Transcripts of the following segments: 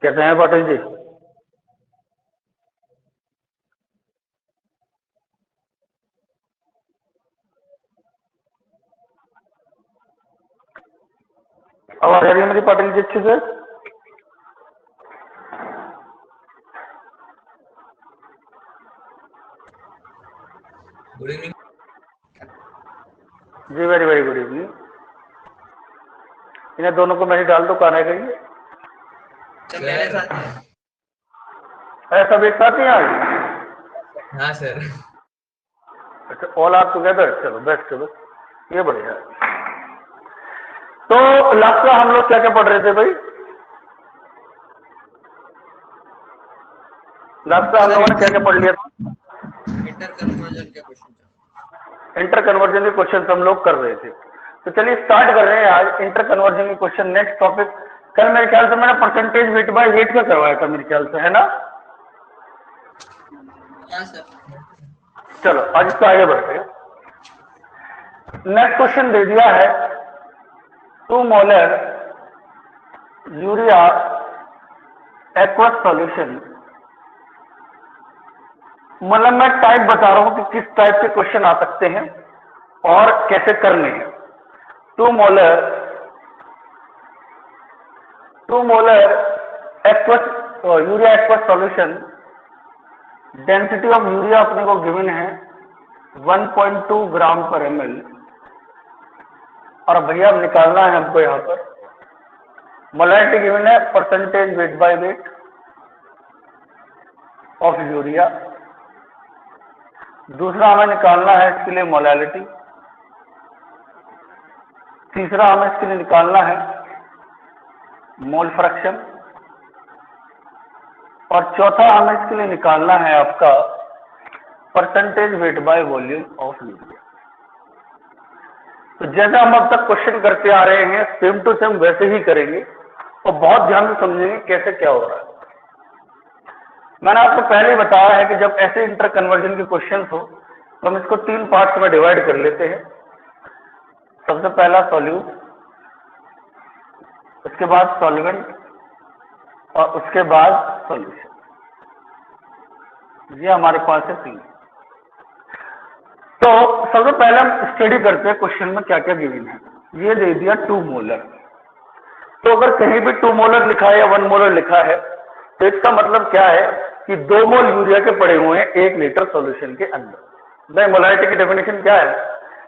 कैसे हैं पाटिल जी? आवाज आ रही है मेरी पाटिल जी अच्छे से? गुड इवनिंग जी वेरी वेरी गुड इवनिंग। इन्हें दोनों को मैंने डाल दो, कहाँ रह गई? सर मेरे साथ है। सब एक साथ ही आ गए? हाँ सर। अच्छा, ऑल आर टुगेदर, चलो बेस्ट चलो, ये बढ़िया है। तो लास्ट में हम लोग क्या क्या पढ़ रहे थे भाई? लास्ट में हम लोगों ने क्या क्या पढ़ लिया था? इंटर कन्वर्जन के क्वेश्चन। इंटर कन्वर्जन के क्वेश्चन हम लोग कर रहे थे। तो चलिए स्टार्ट कर रहे हैं आज इंटर कन्वर्जन के क्वेश्चन। नेक्स्ट टॉपिक कल मेरे ख्याल से मैंने परसेंटेज वेट बाय वेट का करवाया था मेरे ख्याल से, है ना? हाँ सर। चलो आज इसको आगे बढ़ते हैं। नेक्स्ट क्वेश्चन दे दिया है 2 मोलर यूरिया एक्वस सॉल्यूशन। मतलब मैं टाइप बता रहा हूं कि किस टाइप के क्वेश्चन आ सकते हैं और कैसे करने हैं। 2 molar aqueous urea aqueous solution, density of urea अपने को गिवन है 1.2 ग्राम पर ml। और भैया अब निकालना है हमको यहां पर मोलैरिटी गिवन है percentage weight by weight of urea. दूसरा हमें निकालना है इसके लिए मोलैलिटी। तीसरा हमें इसके लिए निकालना है मोल फ्रैक्शन। और चौथा हमें इसके लिए निकालना है आपका percentage wait by volume of urea. तो जैसे हम अब तक क्वेश्चन करते आ रहे हैं सेम टू सेम वैसे ही करेंगे और बहुत ध्यान से समझेंगे कैसे क्या हो रहा है। मैंने आपको पहले ही बताया है कि जब ऐसे इंटर कन्वर्जन के क्वेश्चन हो तो हम इसको 3 पार्ट्स में डिवाइड कर लेते हैं। सबसे पहला सॉल्यूट, उसके बाद सॉल्वेंट और उसके बाद सॉल्यूशन। ये हमारे पास है 3। तो सबसे पहले हम स्टडी करते हैं क्वेश्चन में क्या क्या गिवन है। ये दे दिया 2 मोलर। तो अगर कहीं भी 2 मोलर लिखा है या 1 मोलर लिखा है तो इसका मतलब क्या है कि 2 मोल यूरिया के पड़े हुए हैं 1 लीटर सॉल्यूशन के अंदर। भाई मोलैरिटी की डेफिनेशन क्या है?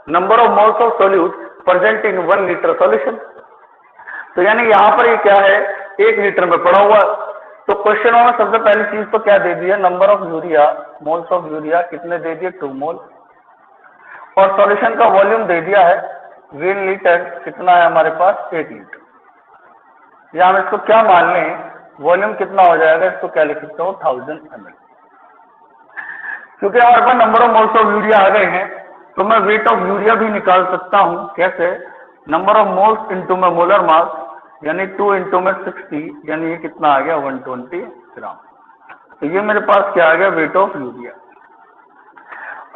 Number of moles of solute present in 1 litre solution. तो यानी यहां पर ये क्या है, 1 लीटर में पड़ा हुआ। तो क्वेश्चन में सबसे पहली चीज तो क्या दे दिया, number of urea, moles of urea कितने दे दिए 2 मोल। और सॉल्यूशन का वॉल्यूम दे दिया है 1 लीटर, कितना है हमारे पास 1 लीटर। या हम इसको क्या मान लें, वॉल्यूम कितना हो जाएगा, इसको क्या लिख सकते हो 1000 ml। क्योंकि हमारे पास number of moles of urea आ गए हैं तो मैं वेट ऑफ यूरिया भी निकाल सकता हूं। कैसे? नंबर ऑफ मोल्स इंटू में मोलर मास, यानी 2 इंटू में 60, यानी ये कितना आ गया 120 ग्राम। तो ये मेरे पास क्या आ गया, वेट ऑफ यूरिया।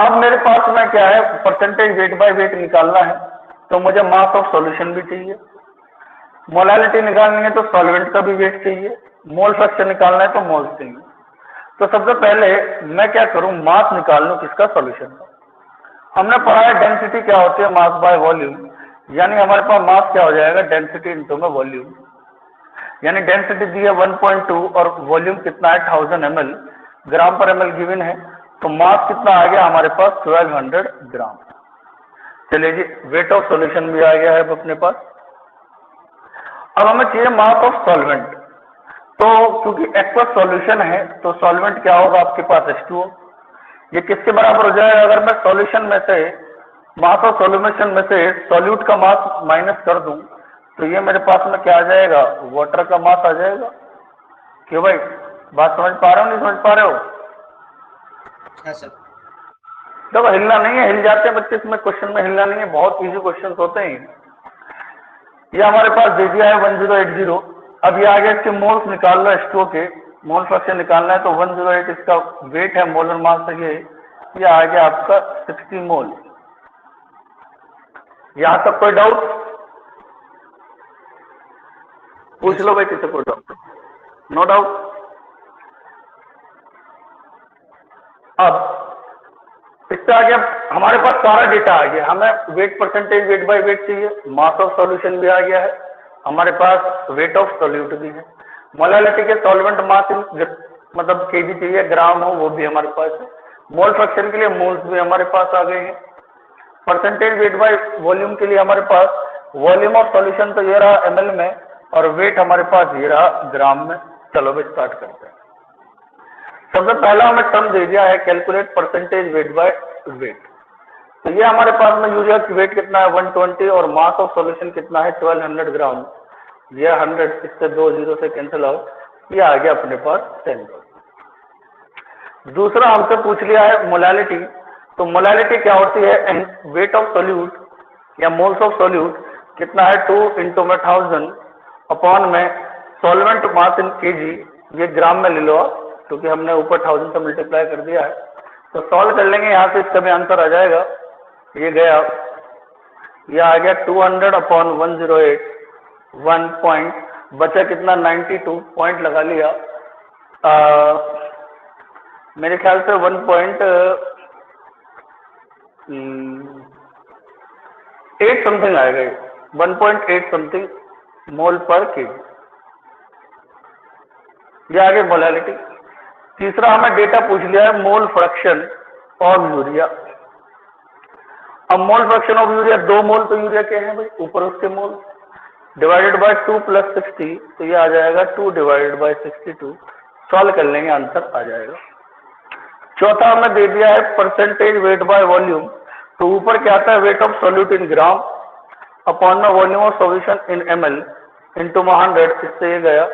अब मेरे पास में क्या है, परसेंटेज वेट बाय वेट निकालना है तो मुझे मास ऑफ सॉल्यूशन भी चाहिए। मोलैलिटी निकालनी है तो सॉल्वेंट का भी वेट चाहिए। मोल फ्रैक्शन निकालना है तो मोल्स चाहिए। तो सबसे पहले मैं क्या करूं, मास निकाल लूं किसका, सॉल्यूशन का। हमने पढ़ा है डेंसिटी क्या होती है, मास बाय वॉल्यूम। यानी हमारे पास मास क्या हो जाएगा, डेंसिटी इंटू में वॉल्यूम। यानी डेंसिटी दी है 1.2 और वॉल्यूम कितना है 1000 ml। ग्राम पर ml गिवन है, तो मास कितना आ गया हमारे पास 1200 ग्राम। चलिए जी, वेट ऑफ सॉल्यूशन भी आ गया है अब अपने पास। अब हमें चाहिए मास ऑफ सॉल्वेंट। तो क्योंकि एक्वस सॉल्यूशन है तो सॉल्वेंट क्या होगा आपके पास H2O। ये किसके बराबर हो जाएगा, अगर मैं सॉल्यूशन में से मास ऑफ सॉल्यूशन में से सॉल्यूट का मास माइनस कर दूं तो ये मेरे पास में क्या आ जाएगा, वाटर का मास आ जाएगा। क्यों भाई, बात समझ पा रहे हो नहीं समझ पा रहे हो? हाँ सर। देखो हिलना नहीं है, हिल जाते हैं बच्चे इसमें, क्वेश्चन में हिलना नहीं है, बहुत इजी क्वेश्चन होते हैं। ये हमारे पास दे दिया है 1080। अब ये आगे इसके मोल्स निकाल लो, H2O के मोल फ्रैक्शन निकालना है तो 108 इसका वेट है, मोलर मास है ये आ गया आपका 60 मोल। यहां तक कोई डाउट? पूछ लो भाई किसी को डाउट। No doubt. अब इससे आगे हमारे पास सारा डेटा आ गया, हमें wait percentage, weight by weight चाहिए, मास ऑफ सॉल्यूशन भी आ गया है, हमारे पास वेट ऑफ सॉल्यूट भी है, मोलालिटी के सॉल्वेंट मास मतलब केजी चाहिए, ग्राम हो वो भी हमारे पास है, मोल फ्रैक्शन के लिए मोल्स भी हमारे पास आ गए हैं, परसेंटेज वेट बाय वॉल्यूम के लिए हमारे पास वॉल्यूम ऑफ सॉल्यूशन तो ये रहा ml में और वेट हमारे पास ये रहा ग्राम में। चलो भाई स्टार्ट करते हैं। सबसे पहला हमें टर्म दे दिया है calculate percentage weight by weight. तो ये हमारे पास में यूरिया की वेट कितना है 120 और मास ऑफ सॉल्यूशन कितना है 1200 ग्राम। ये 100 इससे 2 0 से कैंसिल आउट, ये आ गया अपने पास 10। दूसरा हमसे पूछ लिया है मोलालिटी। तो मोलालिटी क्या होती है, वेट ऑफ सोल्यूट या मोल्स ऑफ सोल्यूट कितना है 2 × में 1000 अपॉन में सॉल्वेंट मास इन केजी, ये ग्राम में ले लो क्योंकि हमने ऊपर 1000 से मल्टीप्लाई कर दिया है। तो सॉल्व कर लेंगे, यहाँ से इसका भी आंसर आ जाएगा। ये गया, ये आ गया 200 अपॉन 108, 1 पॉइंट बचा कितना 92 पॉइंट लगा लिया। मेरे ख्याल से 1.8 समथिंग आएगा, 1.8 समथिंग मोल पर केजी। ये आगे मोलालिटी। तीसरा हमें डेटा पूछ लिया है मोल फ्रैक्शन ऑफ यूरिया। अब मोल फ्रैक्शन ऑफ यूरिया 2 मोल तो यूरिया के हैं भाई, ऊपर उसके मोल डिवाइडेड बाय 2 + 60, तो ये आ जाएगा 2 / 62। सॉल्व कर लेंगे, आंसर आ जाएगा। चौथा हमें दे दिया है परसेंटेज वेट बाय वॉल्यूम। तो ऊपर क्या आता है, weight of solute in gram upon में volume of solution in ml into 100।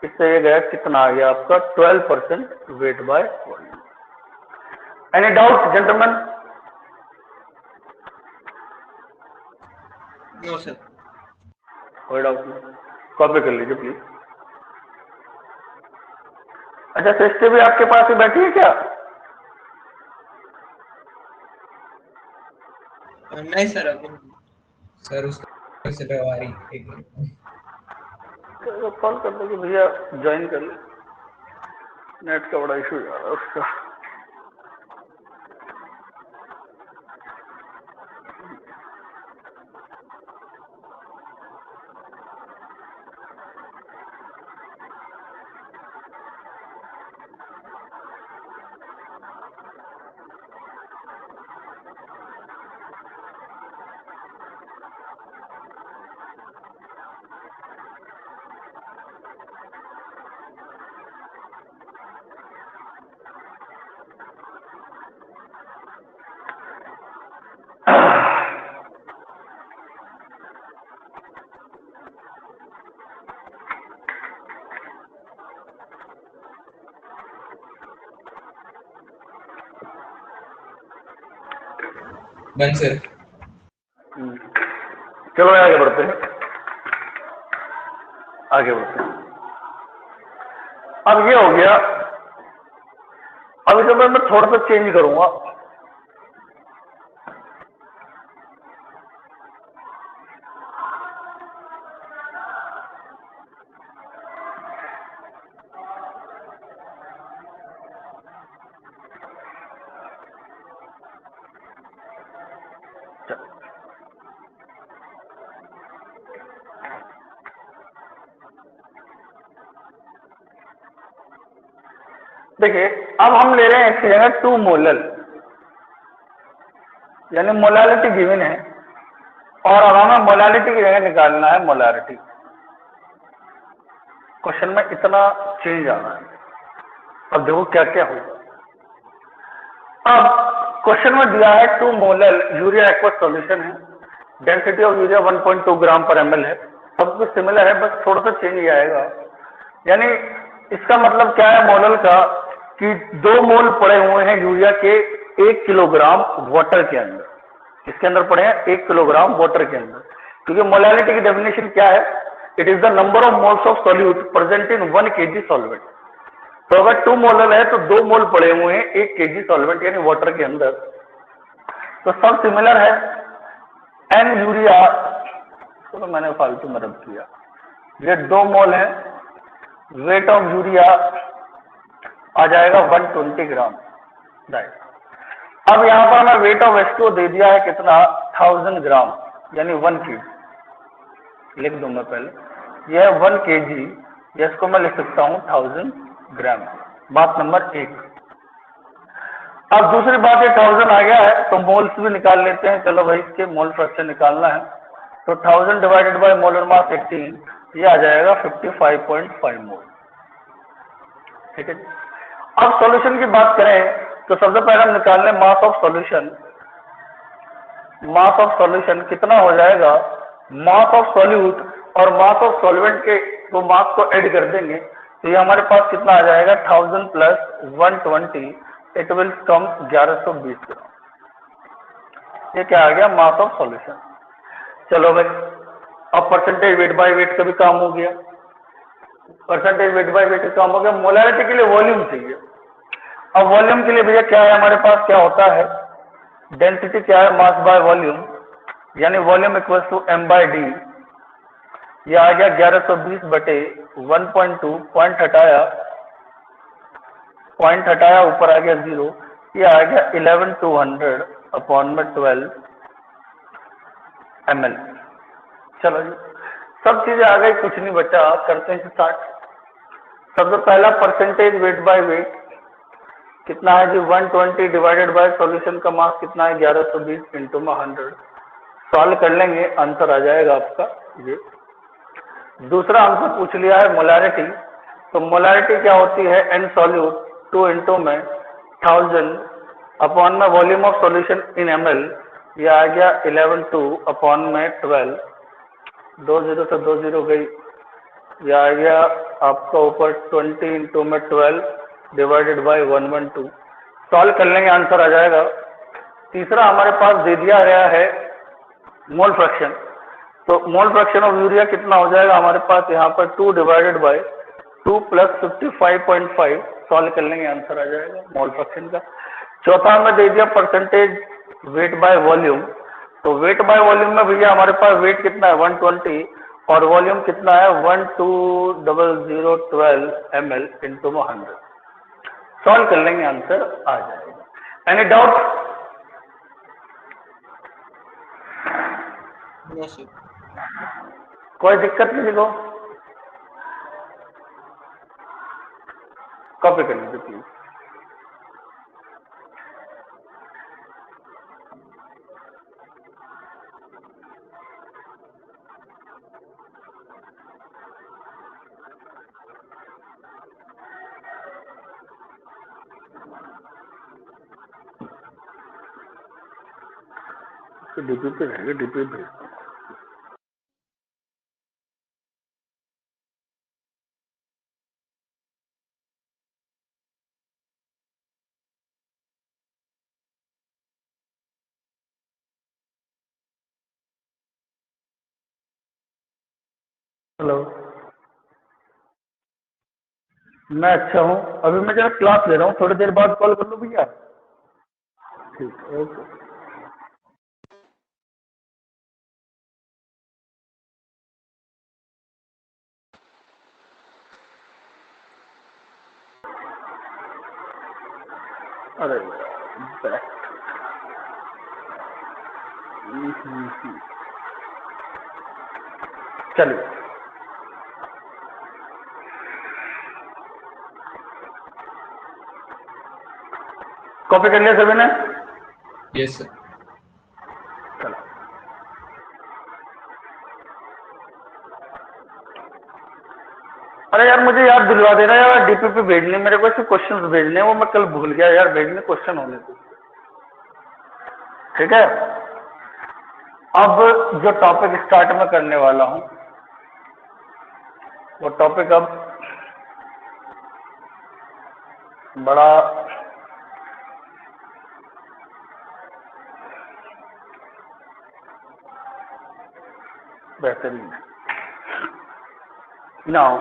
इससे ये गया कितना आ गया आपका 12% weight by volume. Any doubt gentleman? No sir. कोई डाउट नहीं, कॉपी कर लीजिए प्लीज। अच्छा सिस्टर भी आपके पास ही बैठी है क्या? नहीं सर, अभी सर उसको से आ रही एक मिनट। कॉल कर दो कि भैया ज्वाइन कर ले, नेट का बड़ा इशू जा रहा है उसका। बन सर। चलो आगे बढ़ते हैं, आगे बढ़ते हैं। अब ये हो गया, अब इसे मैं थोड़ा सा चेंज करूंगा। देखिए अब हम ले रहे हैं इसकी जगह 2 मोलर, यानी मोलालिटी गिवन है और अब हमें मोलालिटी की जगह निकालना है मोलारिटी। क्वेश्चन में इतना चेंज आ रहा है, अब देखो क्या क्या होगा। अब क्वेश्चन में दिया है 2 मोलर यूरिया एक्वस सॉल्यूशन है, डेंसिटी ऑफ यूरिया 1.2 ग्राम पर ml है, सब कुछ सिमिलर है, बस थोड़ा सा चेंज ही आएगा। यानी इसका मतलब क्या है मोलर का, कि 2 मोल पड़े हुए हैं यूरिया के 1 किलोग्राम वाटर के अंदर, इसके अंदर पड़े हैं 1 किलोग्राम वाटर के अंदर, क्योंकि मोलालिटी की डेफिनेशन क्या है, it is the number of moles of solute present in 1 kg solvent. तो अगर 2 मोलर है तो 2 मोल पड़े हुए हैं 1 kg सॉल्वेंट यानी वाटर के अंदर, तो सब सिमिलर है। एन यूरिया, तो मैंने फालतू में रख दिया, ये 2 मोल है, वेट ऑफ यूरिया आ जाएगा 120 ग्राम, राइट। अब यहां पर मैं वेट ऑफ H2O दे दिया है कितना, 1000 ग्राम यानी 1 kg, लिख दूं मैं पहले, यह है 1 kg, इसको मैं लिख सकता हूं 1000 ग्राम, बात नंबर 1। अब दूसरी बात, ये 1000 आ गया है तो मोल्स भी निकाल लेते हैं, चलो भाई इसके मोल फ्रैक्शन निकालना है, तो 1000 डिवाइडेड बाय मोलर मास 18, ये आ जाएगा 55.5 मोल, ठीक है। अब सॉल्यूशन की बात करें तो सबसे पहले हम निकाल लें mass of solution. Mass of solution कितना हो जाएगा, मास ऑफ सॉल्यूट और मास ऑफ सॉल्वेंट के वो मास को ऐड कर देंगे तो ये हमारे पास कितना आ जाएगा, 1000 प्लस 120, इट विल कम 1120 ग्राम। ये क्या आ गया, मास ऑफ सॉल्यूशन। चलो भाई, अब परसेंटेज वेट बाय वेट का भी काम हो गया, परसेंटेज वेट बाय वेट का काम हो गया। मोलारिटी के लिए वॉल्यूम चाहिए। अब वॉल्यूम के लिए भैया क्या है हमारे पास, क्या होता है, डेंसिटी क्या है, मास बाय वॉल्यूम, यानी volume equal to m by d. यह आ गया 1120 बटे 1.2, पॉइंट हटाया ऊपर आ गया 0, ये आ गया 11200 अपॉन में 12 ml। चलो जी, सब चीजें आ गई, कुछ नहीं बचा, करते हैं स्टार्ट। सबसे पहला परसेंटेज वेट बाय वेट कितना है जी, 120 डिवाइडेड बाय सॉल्यूशन का मास कितना है, 1120 इंटू में 100, सॉल्व कर लेंगे, आंसर आ जाएगा आपका ये। दूसरा हमसे पूछ लिया है मोलारिटी, तो मोलारिटी क्या होती है, एन सॉल्यूट 2 इंटू में 1000 अपॉन में volume of solution in ml, ये आ गया 112 अपॉन में 12, 2 0 से 2 0 गई, यह आ गया आपका ऊपर 20 इंटू में 12 डिवाइडेड बाय 112, सॉल्व कर लेंगे, आंसर आ जाएगा। तीसरा हमारे पास दे दिया गया है मोल फ्रैक्शन, तो मोल फ्रैक्शन ऑफ यूरिया कितना हो जाएगा हमारे पास यहाँ पर 2 डिवाइडेड बाय 2 प्लस 55.5, सॉल्व कर लेंगे, आंसर आ जाएगा मोल फ्रैक्शन का। चौथा में दे दिया परसेंटेज वेट बाय वॉल्यूम, तो वेट बाय वॉल्यूम में भैया हमारे पास वेट कितना है 120 और वॉल्यूम कितना है 12012 ml इंटू 100, सॉल्व कर लेंगे, आंसर आ जाएगा। Any doubt? No sir. कोई दिक्कत नहीं देखो, कॉपी कर लीजिए प्लीज। डीपी पे रहेगा, डीपी पे भेज दो। हेलो, मैं अच्छा हूँ, अभी मैं जरा क्लास ले रहा हूँ, थोड़ी देर बाद कॉल कर लो भैया। ठीक है, ओके। अरे बैक, चलिए कॉपी कर लिया सभी ने? Yes sir. चलो, अरे यार मुझे याद दिलवा देना यार, डीपीपी भेजने मेरे को, ऐसे क्वेश्चंस भेजने, वो मैं कल भूल गया यार भेजने, क्वेश्चन होने थे। ठीक है, अब जो टॉपिक स्टार्ट में करने वाला हूं वो टॉपिक अब बड़ा बेहतरीन है। नाउ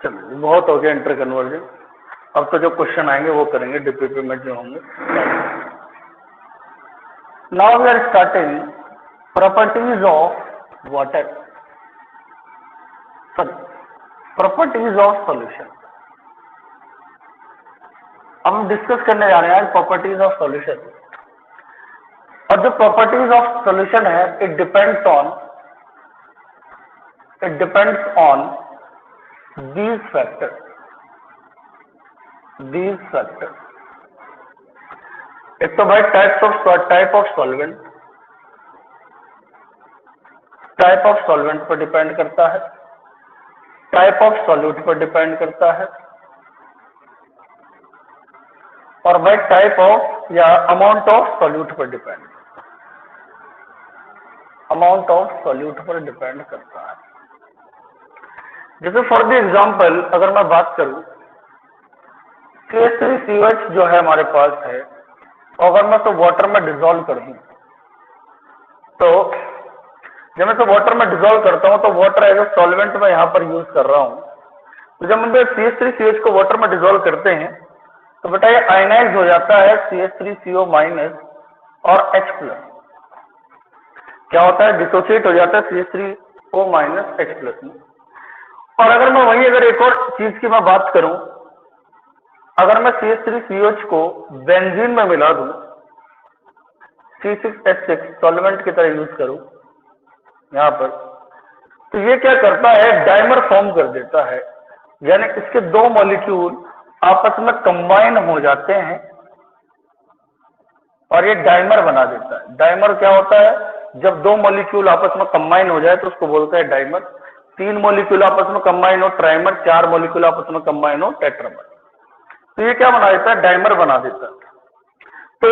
चलो, बहुत हो गया इंटर कन्वर्जन, अब तो जो क्वेश्चन आएंगे वो करेंगे डीपीपी में जो होंगे। Now we are starting properties of water, sorry properties of solution. अब हम डिस्कस करने जा रहे हैं प्रॉपर्टीज ऑफ सॉल्यूशन, और जो प्रॉपर्टीज ऑफ सॉल्यूशन है it depends on these factors, एक तो भाई टाइप ऑफ सॉल्वेंट पर डिपेंड करता है, टाइप ऑफ सॉल्यूट पर डिपेंड करता है, और भाई टाइप ऑफ या अमाउंट ऑफ सॉल्यूट पर डिपेंड करता है। जैसे फॉर द एग्जाम्पल अगर मैं बात करूं, CH3COH जो है हमारे पास है, और अगर मैं तो वाटर में डिसॉल्व कर दूं, तो जब मैं तो वाटर में डिसॉल्व करता हूं तो वाटर एज ए सॉल्वेंट में यहां पर यूज कर रहा हूं। तो जब हम CH3COH को वाटर में डिसॉल्व करते हैं तो बेटा ये आयनाइज हो जाता है CH3CO- और H+। क्या होता है, डिसोसिएट हो जाता है CH3O- H+ में। और अगर मैं वही अगर एक और चीज की मैं बात करूं, अगर मैं CH3COH को बेंजीन में मिला दूं, C6H6 सॉल्वेंट की तरह यूज करूं यहां पर, तो ये क्या करता है, डाइमर फॉर्म कर देता है, यानी इसके दो मॉलिक्यूल आपस में कंबाइन हो जाते हैं और ये डाइमर बना देता है। डाइमर क्या होता है, जब दो मॉलिक्यूल आपस में कंबाइन हो जाए तो उसको बोलते हैं डाइमर। तीन मॉलिक्यूल आपस में कंबाइन हो ट्राइमर, चार मॉलिक्यूल आपस में कंबाइन हो टेट्रामर। तो ये क्या बना देता है, डाइमर बना देता है। तो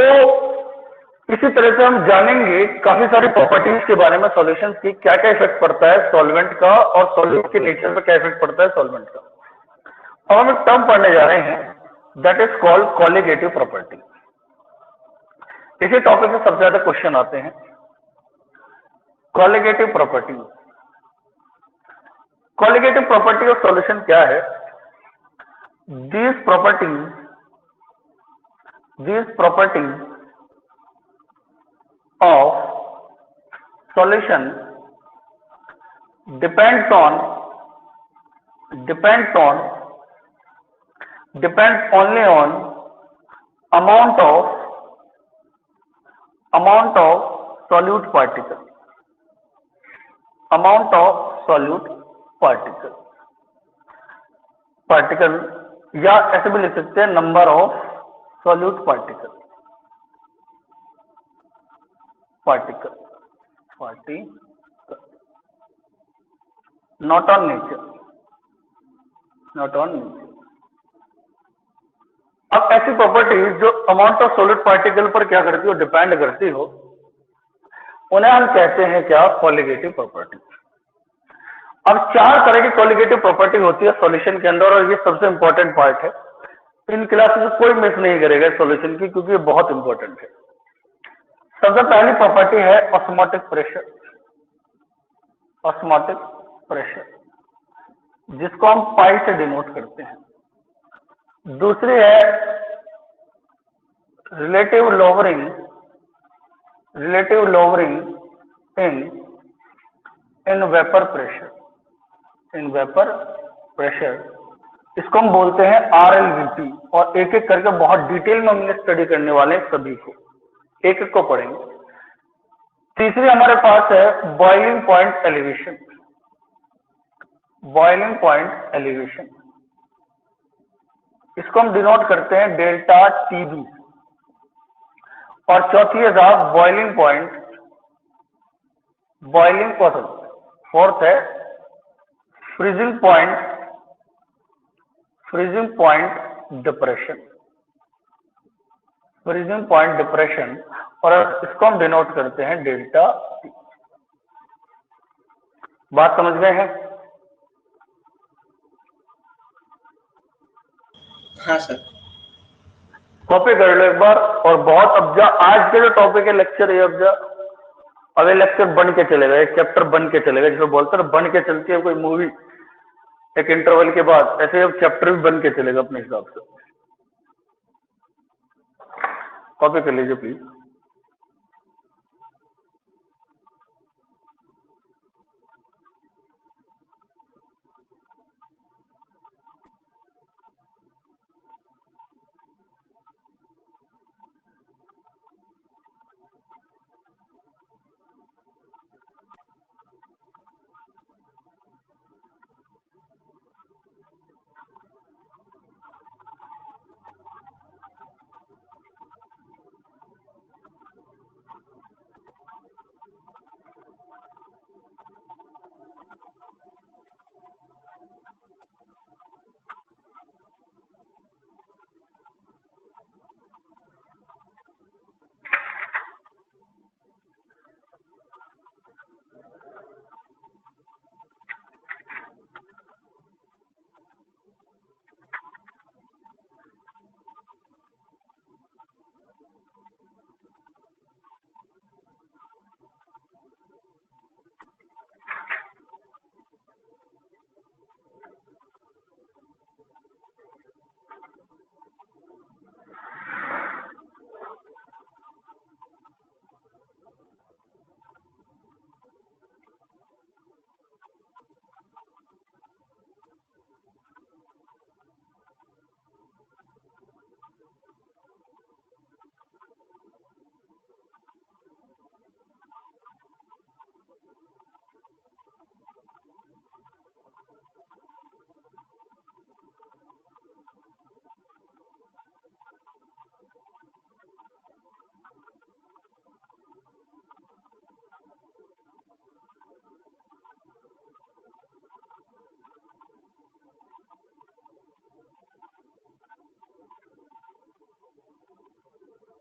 इसी तरह से हम जानेंगे काफी सारी प्रॉपर्टीज के बारे में सॉल्यूशंस की, क्या क्या इफेक्ट पड़ता है सॉल्वेंट का और सॉल्यूट के नेचर पर क्या इफेक्ट पड़ता है सॉल्वेंट का। अब हम एक टर्म पढ़ने जा रहे हैं that is called colligative property. इसी टॉपिक में सबसे ज्यादा क्वेश्चन आते हैं। Colligative property, colligative property of solution क्या है? These properties of solution depends only on amount of solute particle, या ऐसे भी लिख सकते हैं number of solute particle, not on nature. अब ऐसी प्रॉपर्टीज जो अमाउंट ऑफ सॉल्यूट पार्टिकल पर क्या करती हो, डिपेंड करती हो, उन्हें हम कहते हैं क्या, कॉलिगेटिव प्रॉपर्टी। अब चार तरह की कॉलिगेटिव प्रॉपर्टी होती है सॉल्यूशन के अंदर, और ये सबसे इंपॉर्टेंट पार्ट है। इन क्लासेस में कोई मिस नहीं करेगा सॉल्यूशन की, क्योंकि ये बहुत इंपॉर्टेंट है। सबसे पहली प्रॉपर्टी है ऑस्मोटिक प्रेशर, जिसको हम पाई से डिनोट करते हैं। दूसरी है relative lowering in vapour pressure, इसको हम बोलते हैं RLVP, और एक एक करके बहुत डिटेल में हमने स्टडी करने वाले हैं, सभी को एक एक को पढ़ेंगे। तीसरी हमारे पास है बॉइलिंग पॉइंट एलिवेशन, इसको हम डिनोट करते हैं डेल्टा टीबी। और चौथी है साहब boiling point, boiling point. Fourth है freezing point, freezing point depression, freezing point depression, और इसको हम डिनोट करते हैं डेल्टा टी। बात समझ गए हैं? हाँ सर। कॉपी कर लो एक बार। और बहुत अब जा आज के जो टॉपिक है लेक्चर ये अब ये लेक्चर बन के चलेगा, एक चैप्टर बन के चलेगा, जिसको बोलते हैं बन के चलती है कोई मूवी एक इंटरवल के बाद, ऐसे अब चैप्टर भी बन के चलेगा अपने हिसाब से। कॉपी कर लीजिए प्लीज।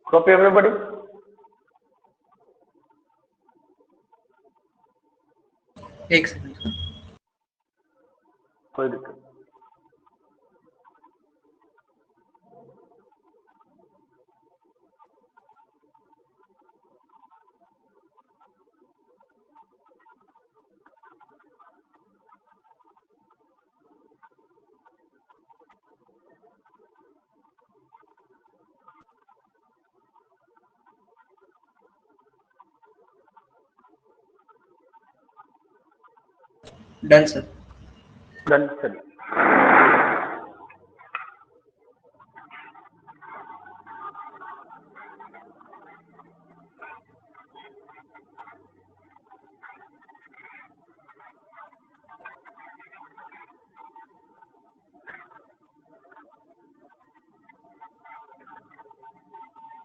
Copy everybody. एक सेकंड। कोई दिक्कत नहीं। Done sir. डन, चलिए।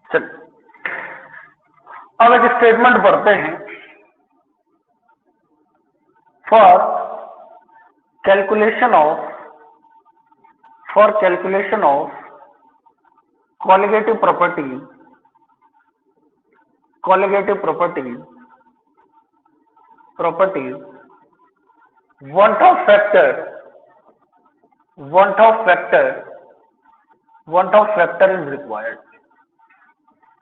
चलिए अब एक स्टेटमेंट पढ़ते हैं। For calculation of colligative property, properties, want of factor is required.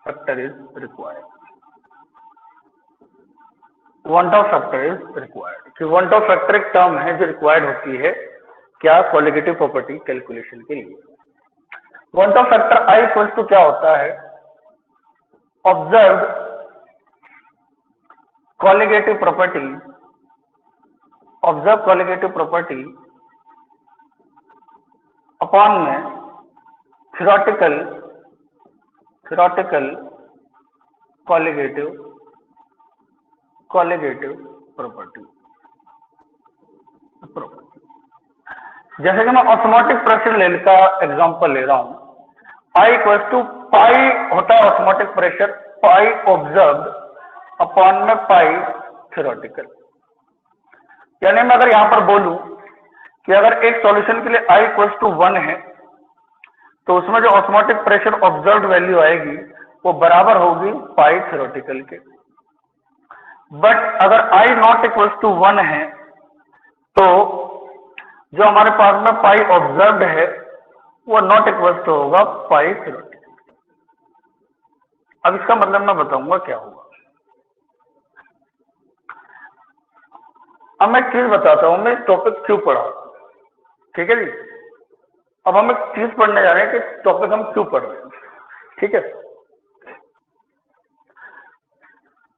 Factor is required. Want of factor is required. कि want of factor एक टर्म है जो रिक्वायर्ड होती है क्या कॉलिगेटिव प्रॉपर्टी कैलकुलेशन के लिए। want of factor I equals to क्या होता है? ऑब्जर्व कॉलिगेटिव प्रॉपर्टी अपॉन में थ्योरेटिकल कॉलिगेटिव प्रॉपर्टी। जैसे कि मैं ऑस्मोटिक प्रेशर लेने का एग्जांपल ले रहा हूं, I इक्वल टू पाई होता है ऑस्मोटिक प्रेशर, पाई ऑब्जर्व्ड अपॉन में पाई थ्योरेटिकल। यानी मैं अगर यहां पर बोलूं कि अगर एक सॉल्यूशन के लिए I इक्वल टू 1 है तो उसमें जो ऑस्मोटिक प्रेशर ऑब्जर्व्ड वैल्यू आएगी वो बराबर होगी पाई थ्योरेटिकल के। बट अगर I नॉट इक्वल टू 1 है तो जो हमारे पास में पाई ऑब्जर्व्ड है वो नॉट इक्वल टू होगा पाई थ्योरेटिकल। अब इसका मतलब मैं बताऊंगा क्या होगा। अब मैं एक चीज बताता हूं, मैं टॉपिक क्यों पढ़ा, ठीक है जी। अब हम एक चीज पढ़ने जा रहे हैं कि टॉपिक हम क्यों पढ़ रहे हैं, ठीक है।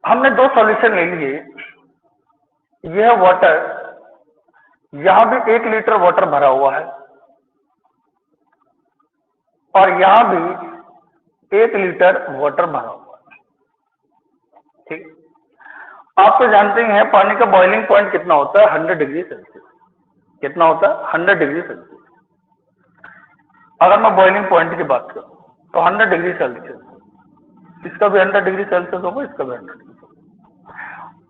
हमने दो सॉल्यूशन ले लिए, यह वाटर, यहां भी 1 लीटर वाटर भरा हुआ है और यहां भी 1 लीटर वाटर भरा हुआ है, ठीक। आप तो जानते हैं पानी का बॉइलिंग पॉइंट कितना होता है, 100 डिग्री सेल्सियस। कितना होता है, 100 डिग्री सेल्सियस। अगर मैं बॉइलिंग पॉइंट की बात करूं तो 100 डिग्री सेल्सियस, इसका भी 100 डिग्री सेल्सियस होगा, इसका भी 100 डिग्री सेल्सियस।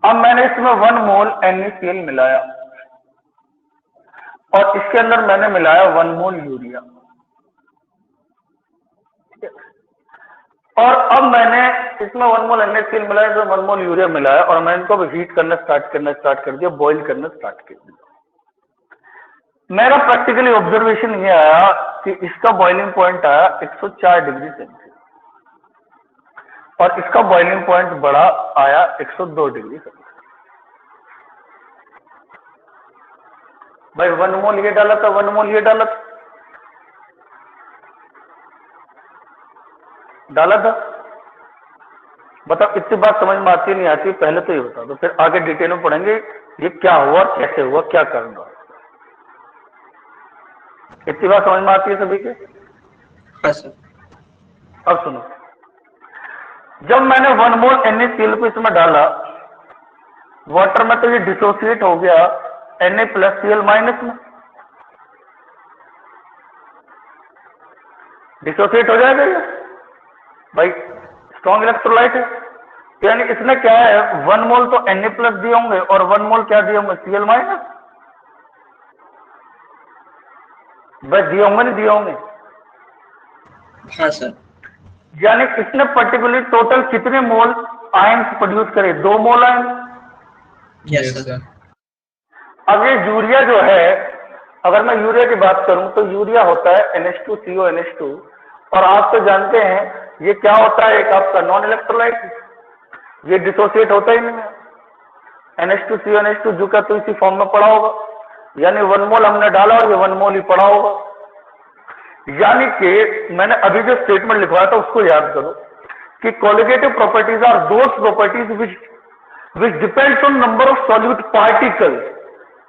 अब मैंने इसमें 1 मोल NaCl मिलाया और इसके अंदर मैंने मिलाया 1 मोल यूरिया, और अब मैंने इसमें 1 मोल NaCl मिलाया तो 1 मोल यूरिया मिलाया और मैंने इनको हीट करना स्टार्ट कर दिया, बॉईल करना स्टार्ट कर दिया। मेरा प्रैक्टिकली ऑब्जर्वेशन ये आया कि इसका बॉइलिंग पॉइंट आया 104 डिग्री सेल्सियस और इसका बॉइलिंग पॉइंट बड़ा आया 102 डिग्री सेल्सियस। भाई 1 मोल ये डाला था, 1 मोल ये डाला था, बताओ इतनी बात समझ में आती नहीं आती, पहले तो ये बता दो, फिर आगे डिटेल में पढ़ेंगे ये क्या हुआ, कैसे हुआ, क्या करना। इतनी बात समझ में आती है सभी के? हाँ सर। अब सुनो, जब मैंने 1 मोल NaCl को इसमें डाला वाटर में तो ये डिसोसिएट हो गया Na+Cl- में, डिसोसिएट हो जाएगा ये भाई, स्ट्रॉन्ग इलेक्ट्रोलाइट है। यानी इसने क्या है, 1 मोल तो Na+ दिए होंगे और 1 मोल क्या दिए होंगे, Cl-, बस दिए होंगे, नहीं दिए होंगे? हाँ सर। यानी इसने पर्टिकुलर टोटल कितने मोल आयंस प्रोड्यूस करे, 2 मोल आयन। Yes sir. अब ये यूरिया जो है, अगर मैं यूरिया की बात करूं तो यूरिया होता है NH2CO NH2, और आप तो जानते हैं ये क्या होता है, एक आपका नॉन इलेक्ट्रोलाइट, ये डिसोसिएट होता ही नहीं है। NH2CO NH2 जो का तो इसी फॉर्म में पड़ा होगा, यानी 1 मोल हमने डाला और ये 1 मोल ही पड़ा होगा। यानी कि मैंने अभी जो स्टेटमेंट लिखवाया था उसको याद करो कि colligative properties are those properties which depends on number of solute particle,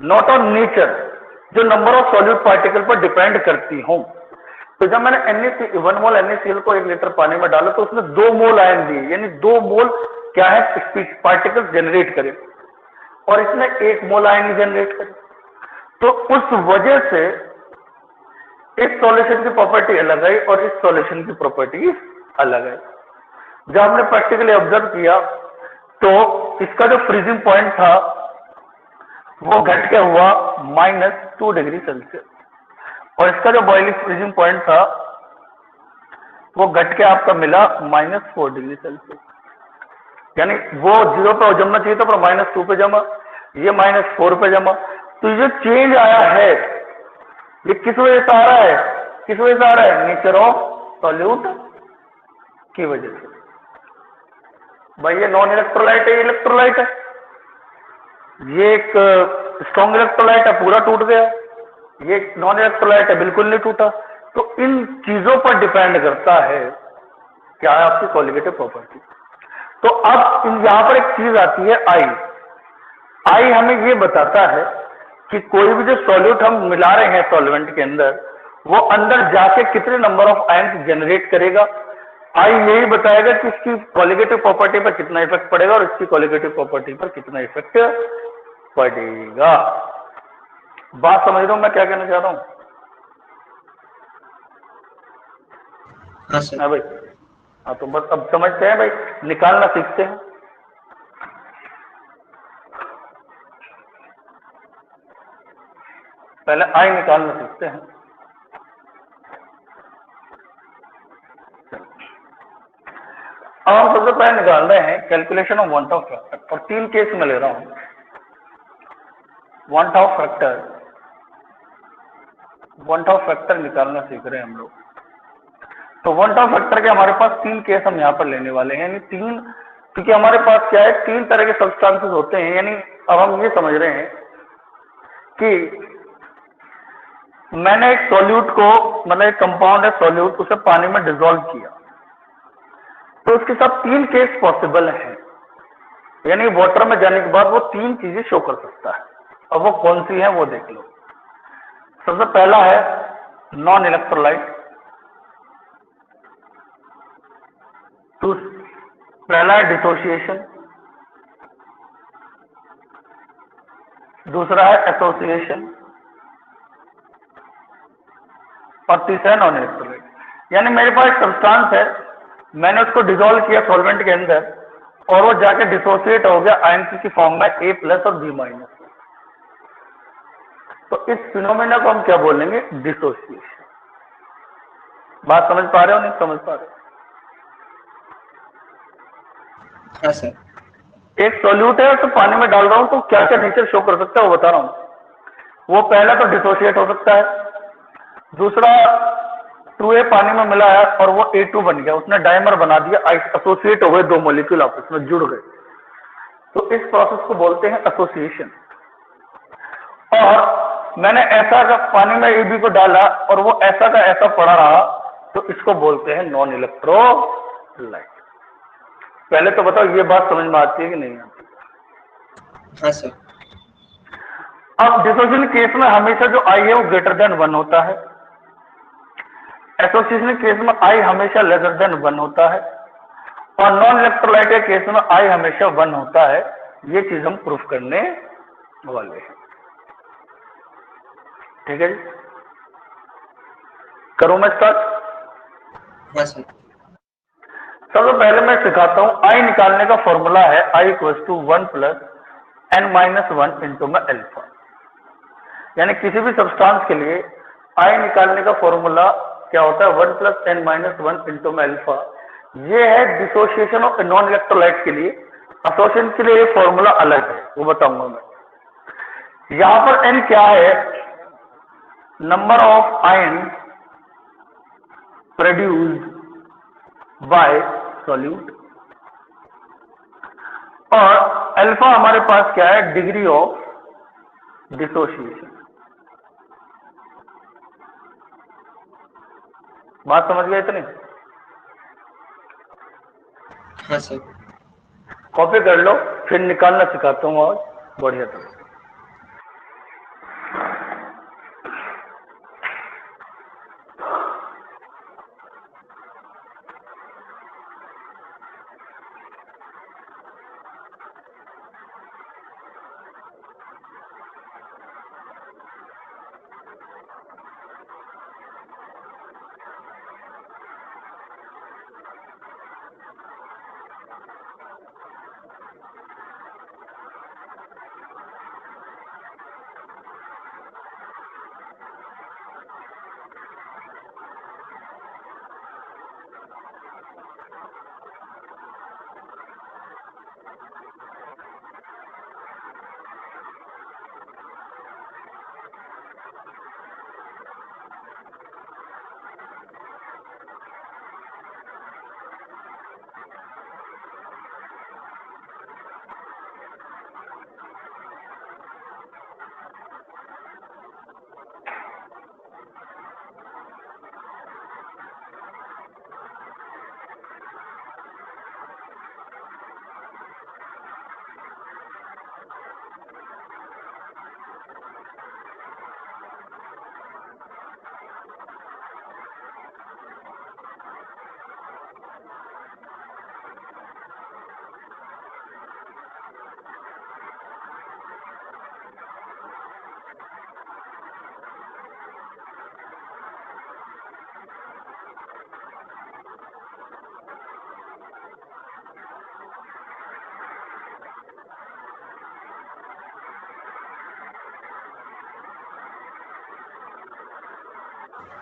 not on nature, जो नंबर ऑफ सॉल्यूट पार्टिकल पर डिपेंड करती हों। तो जब मैंने 1 मोल NaCl को 1 लीटर पानी में डाला तो उसने 2 मोल आयन दिए, यानी 2 मोल क्या है, पार्टिकल जनरेट करे, और इसने 1 मोल आयन जनरेट करे। तो उस वजह से इस सॉल्यूशन की प्रॉपर्टी अलग है और इस सॉल्यूशन की प्रॉपर्टी अलग है। जब हमने प्रैक्टिकली ऑब्जर्व किया तो इसका जो फ्रीजिंग पॉइंट था वो घट के हुआ -2 डिग्री सेल्सियस और इसका जो बॉइलिंग फ्रीजिंग पॉइंट था वो घट के आपका मिला -4 डिग्री सेल्सियस। यानी वो 0 पे जमना चाहिए था पर -2 पे जमा, ये -4 पे जमा। तो ये चेंज आया है, ये किस वजह से आ रहा है, किस वजह से आ रहा है, नेचर ऑफ सॉल्यूट की वजह से। भाई ये नॉन इलेक्ट्रोलाइट है, इलेक्ट्रोलाइट है, ये एक स्ट्रॉन्ग इलेक्ट्रोलाइट है, पूरा टूट गया, ये नॉन इलेक्ट्रोलाइट है, बिल्कुल नहीं टूटा। तो इन चीजों पर डिपेंड करता है क्या है आपकी कोलिगेटिव प्रॉपर्टी। तो अब यहां पर एक चीज आती है आई हमें ये बताता है कि कोई भी जो सॉल्यूट हम मिला रहे हैं सॉल्वेंट के अंदर, वो अंदर जाके कितने नंबर ऑफ आयंस जनरेट करेगा। आई यही बताएगा कि इसकी कोलिगेटिव प्रॉपर्टी पर कितना इफेक्ट पड़ेगा और इसकी कोलिगेटिव प्रॉपर्टी पर कितना इफेक्ट पड़ेगा। बात समझ रहे हो मैं क्या कहना चाह रहा हूँ? हाँ सर। हाँ भाई, हाँ तो बस अब समझते हैं भाई, निकालना सीखते हैं। पहले आई निकालना सीखते हैं। अब हम सबसे पहले निकाल रहे हैं calculation of want of factor, और 3 केस में ले रहा हूं। वांट ऑफ फैक्टर निकालना सीख रहे हैं हम लोग। तो वांट ऑफ फैक्टर के हमारे पास 3 केस हम यहाँ पर लेने वाले हैं, यानी 3, क्योंकि हमारे पास क्या है 3 तरह के सब्सटेंसेस होते हैं। यानी अब हम ये समझ रहे हैं कि मैंने एक सॉल्यूट को, मतलब एक कंपाउंड है सॉल्यूट, उसे पानी में डिसॉल्व किया, तो उसके साथ 3 केस पॉसिबल हैं। यानी वाटर में जाने के बाद वो 3 चीजें शो कर सकता है। अब वो कौन सी है वो देख लो। सबसे पहला है नॉन इलेक्ट्रोलाइट, पहला है डिसोसिएशन, दूसरा है एसोसिएशन, और तीसरा है नॉन इलेक्ट्रोलाइट। यानी मेरे पास एक सब्सटेंस है, मैंने उसको डिसॉल्व किया सॉल्वेंट के अंदर, और वो जाके डिसोसिएट हो गया आयन की फॉर्म में A+ और B-। तो इस फिनोमेना को हम क्या बोलेंगे? डिसोसिएशन। बात समझ पा रहे हो नहीं समझ पा रहे हो? हाँ सर। एक सॉल्यूट है, तो पानी में डाल रहा हूं तो क्या क्या नेचर शो कर सकता है वो बता रहा हूं। वो पहला तो डिसोसिएट हो सकता है, दूसरा 2A पानी में मिला है और वो A2 बन गया, उसने डाइमर बना दिया, एसोसिएट हो गए 2 मॉलिक्यूल आपस में जुड़ गए, तो इस प्रोसेस को बोलते हैं एसोसिएशन। और मैंने ऐसा का पानी में AB को डाला और वो ऐसा का ऐसा पड़ा रहा, तो इसको बोलते हैं नॉन इलेक्ट्रोलाइट। पहले तो बताओ ये बात समझ में आती है कि नहीं आती? हाँ सर। अब डिसोसिएशन केस में हमेशा जो I है वो ग्रेटर देन 1 होता है, एसोसिएशन केस में I हमेशा लेसर देन 1 होता है, और नॉन इलेक्ट्रोलाइट के केस में I हमेशा 1 होता है। ये चीज हम प्रूफ करने वाले हैं। ठीक है जी, करूं मैं स्टार्ट? हाँ सर। सबसे पहले मैं सिखाता हूं, I निकालने का फॉर्मूला है I = 1 + n-1 इंटू में अल्फा। यानी किसी भी सब्सटेंस के लिए I निकालने का फॉर्मूला क्या होता है? 1 + n-1 इंटू में अल्फा। ये है डिसोसिएशन ऑफ नॉन इलेक्ट्रोलाइट के लिए। एसोसिएशन के लिए ये फॉर्मूला अलग है, वो बताऊंगा मैं। यहां पर n क्या है? Number of ion produced by solute, और अल्फा हमारे पास क्या है? Degree of dissociation. बात समझ गए इतनी? हाँ सर। कॉपी कर लो, फिर निकालना सिखाता हूँ और बढ़िया तरह।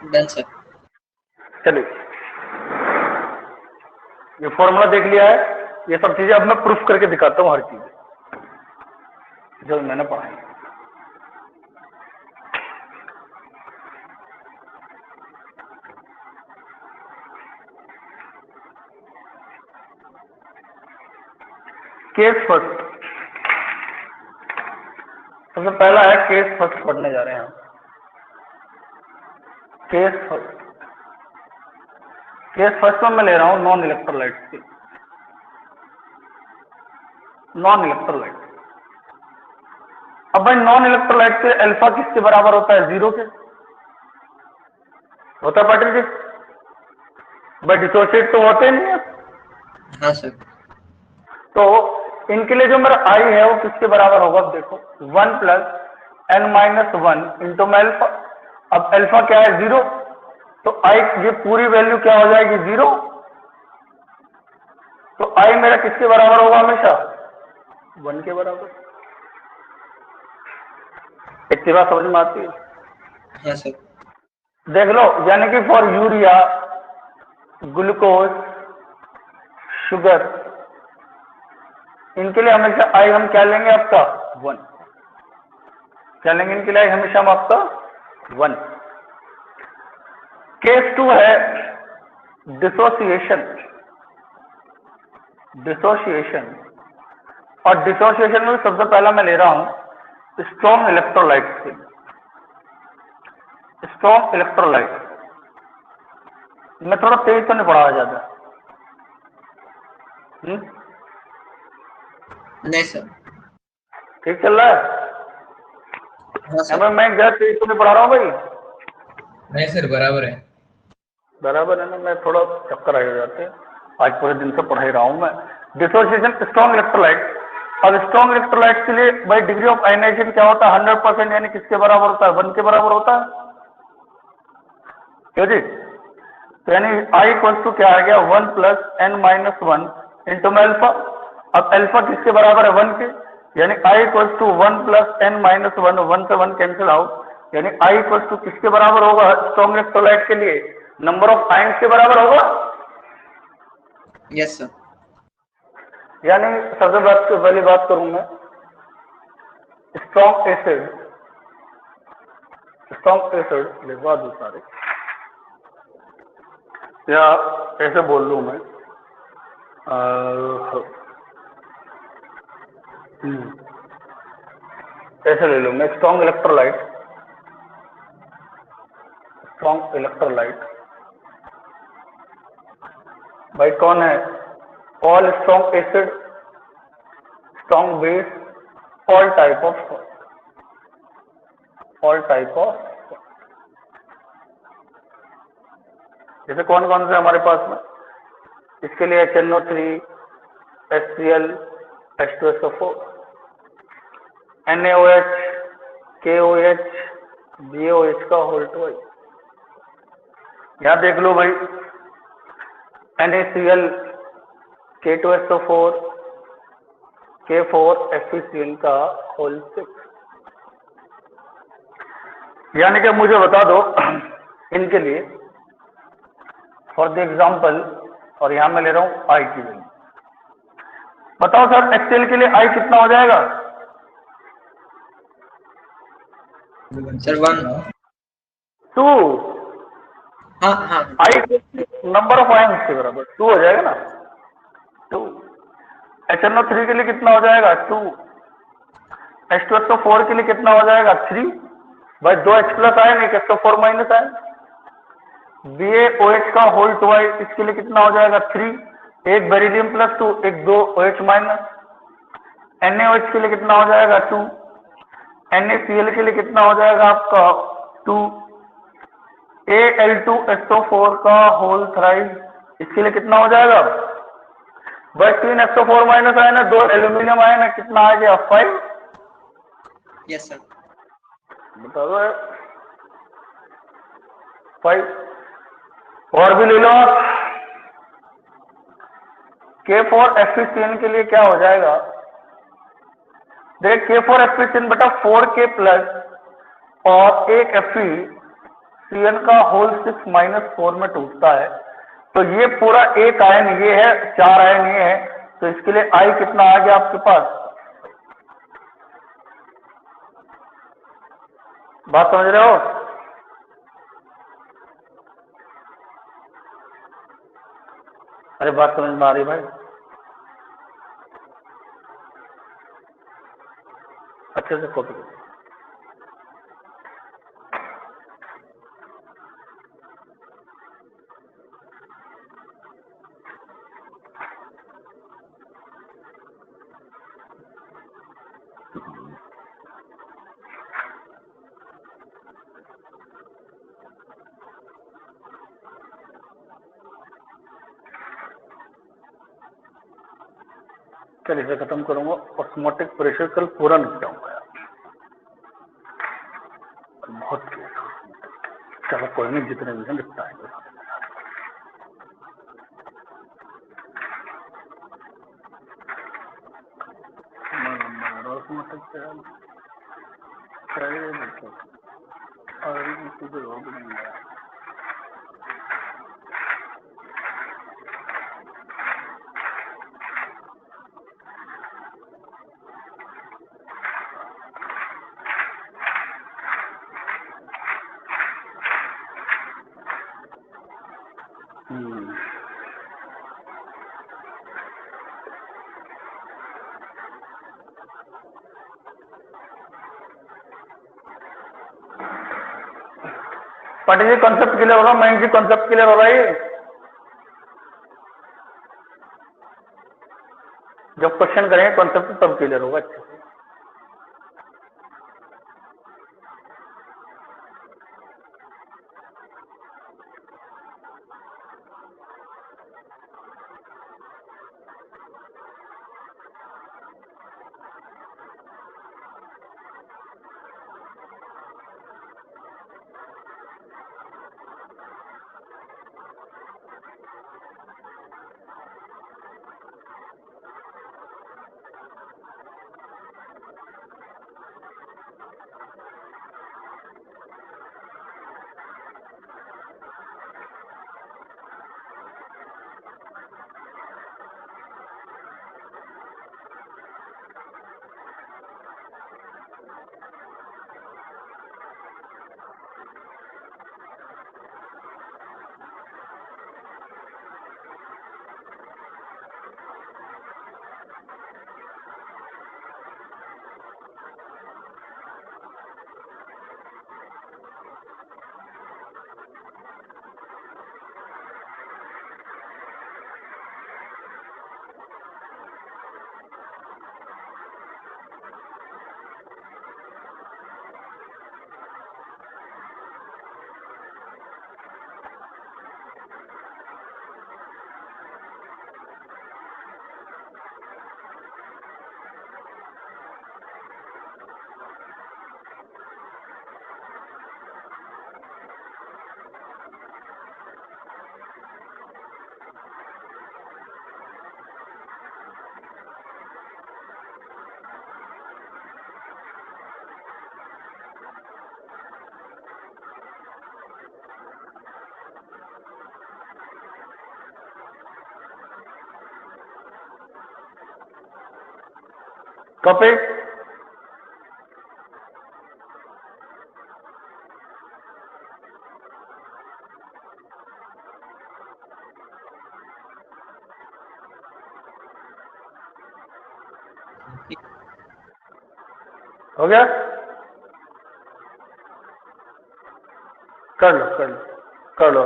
Done sir. चलिए, ये फॉर्मूला देख लिया है, ये सब चीजें अब मैं प्रूफ करके दिखाता हूँ हर चीज जो मैंने पढ़ाई। केस फर्स्ट, सबसे पहला है केस फर्स्ट पढ़ने जा रहे हैं हम। केस फर्स्ट, केस फर्स्ट में मैं ले रहा हूं नॉन इलेक्ट्रोलाइट की, नॉन इलेक्ट्रोलाइट। अब भाई नॉन इलेक्ट्रोलाइट के अल्फा किसके बराबर होता है? 0 के होता है पाटिल जी, भाई डिसोसिएट तो होते नहीं है। हाँ सर। तो इनके लिए जो मेरा आई है वो किसके बराबर होगा? अब देखो 1 + n-1 इंटू में अल्फा। अब अल्फा क्या है? 0, तो आई ये पूरी वैल्यू क्या हो जाएगी? 0। तो आई मेरा किसके बराबर होगा? हमेशा 1 के बराबर। इतनी बात समझ में आती है? हाँ सर। देख लो, यानी कि फॉर यूरिया, ग्लूकोज, शुगर, इनके लिए हमेशा आई हम क्या लेंगे? आपका 1। क्या लेंगे इनके लिए? हमेशा हम आपका 1। केस 2 है डिसोसिएशन। डिसोसिएशन, और डिसोसिएशन में सबसे पहला मैं ले रहा हूं स्ट्रॉन्ग इलेक्ट्रोलाइट से। स्ट्रॉन्ग इलेक्ट्रोलाइट मैं थोड़ा तेज तो नहीं पढ़ाया जाता। नहीं सर। ठीक चल रहा है? हाँ सर। मैं क्या तेज तो नहीं पढ़ा रहा हूँ भाई? नहीं सर, बराबर है। बराबर है ना? मैं थोड़ा चक्कर आ जाते हैं, आज पूरे दिन से पढ़ा ही रहा हूं मैं। Dissociation strong electrolyte. अब स्ट्रॉन्ग इलेक्ट्रोलाइट के लिए भाई डिग्री ऑफ आयनाइजेशन क्या होता है? 100%, यानी किसके बराबर होता है? 1 के बराबर होता है, क्यों जी? तो यानी आई इक्वल टू क्या आ गया? 1 + n-1 इंटू में अल्फा। अब अल्फा किसके बराबर है? 1 के, यानी आई इक्वल टू 1 + n-1, 1 से 1 कैंसिल आउट, यानी आई इक्वल टू किसके बराबर होगा? स्ट्रॉन्ग इलेक्ट्रोलाइट के लिए नंबर ऑफ आयंस के बराबर होगा। Yes sir. यानी सबसे पहली बात करूं मैं, स्ट्रॉन्ग एसिड, स्ट्रॉन्ग एसिड लिखवा दूं सारे, या ऐसे बोल लूं मैं, ऐसे ले लूं मैं, स्ट्रॉन्ग इलेक्ट्रोलाइट, स्ट्रॉन्ग इलेक्ट्रोलाइट भाई कौन है? All strong acid, strong base, all type of salt, all type of. जैसे कौन कौन से हमारे पास में? इसके लिए HNO3, HCl, H2SO4, NaOH, KOH, BaOH का होल ट्वाइस। यहां देख लो भाई, NaCl, K2SO4, K4FeCl का होल 6। यानी कि मुझे बता दो इनके लिए फॉर द एग्जाम्पल, और यहां मैं ले रहा हूं आई की वैल्यू। बताओ सर HCl के लिए आई कितना हो जाएगा? सर 1। 2। हाँ हाँ। आई नंबर ऑफ आयंस के बराबर 2 हो जाएगा ना? 2। HNO3 के लिए कितना हो जाएगा? 2। H2SO4 के लिए कितना हो जाएगा? 3। भाई 2 H+ आए नहीं, SO4- आए। BaOH का होल ट्वाइस, इसके लिए कितना हो जाएगा? 3। एक बेरिलियम +2, एक 2 OH-। NaOH के लिए कितना हो जाएगा? 2। NaCl के लिए कितना हो जाएगा आपका? 2। Al2SO4 का होल थ्राइस, इसके लिए कितना हो जाएगा? भाई 3 SO4- आए ना, 2 एल्यूमिनियम आए ना, कितना आ गया? 5। Yes sir. बता दो 5। और भी ले लो आप, K4FeCl के लिए क्या हो जाएगा? देख K4FeCl बटा 4K+ और एक Cn का होल 6 -4 में टूटता है, तो ये पूरा एक आयन ये है, 4 आयन ये है, तो इसके लिए I कितना आ गया आपके पास? बात समझ रहे हो? अरे बात समझ में आ रही भाई? अच्छे से कॉपी करो। चल इसे खत्म करूंगा, ऑस्मोटिक प्रेशर कल पूरा निपटाऊंगा यार, बहुत केस है। चलो कोई नहीं, जितने भी हैं निपटाएंगे। Osmotic Patil ji concept clear हो रहा, मयंक जी कॉन्सेप्ट क्लियर हो रहा है? जब क्वेश्चन करेंगे कॉन्सेप्ट तब क्लियर होगा अच्छे से। कॉपी हो गया? कर लो कर लो कर लो।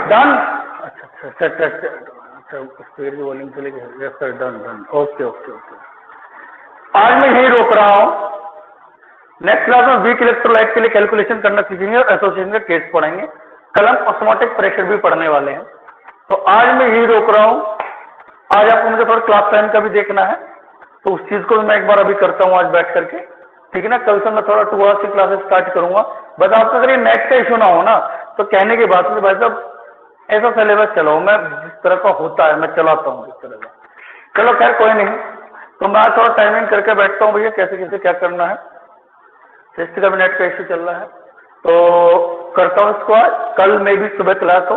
डन। अच्छा, स्पीड की वॉल्यूम चले गए। Yes sir, done. ओके। आज मैं यही रोक रहा हूँ। नेक्स्ट क्लास में वीक इलेक्ट्रोलाइट के लिए कैलकुलेशन करना सीखेंगे और एसोसिएशन का केस पढ़ेंगे। कल हम ऑस्मोटिक प्रेशर भी पढ़ने वाले हैं। तो आज मैं यही रोक रहा हूँ। आज आपको मुझे थोड़ा क्लास टाइम का भी देखना है, तो उस चीज को मैं एक बार अभी करता हूँ आज बैठ करके, ठीक है ना। कल से मैं थोड़ा 2 आवर्स की क्लासेस स्टार्ट करूंगा। बस आपका अगर ये नेट का इशू ना हो ना, तो कहने की बात नहीं भाई साहब, ऐसा सिलेबस चलाओ, मैं जिस तरह का होता है मैं चलाता हूँ जिस तरह का। चलो खैर कोई नहीं, तो मैं थोड़ा टाइमिंग करके बैठता हूँ भैया, कैसे क्या करना है। टेस्ट का भी नेट का इशू चल रहा है, तो करता हूँ इसको आज। कल में भी सुबह क्लास हो,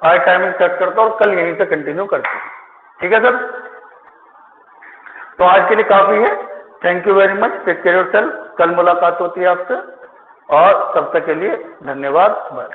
आज टाइमिंग सेट करता हूँ और कल यहीं से कंटिन्यू करते हैं, ठीक है सर। तो आज के लिए काफी है। Thank you very much, take care yourself. कल मुलाकात होती है आपसे, और तब तक के लिए धन्यवाद, बाय।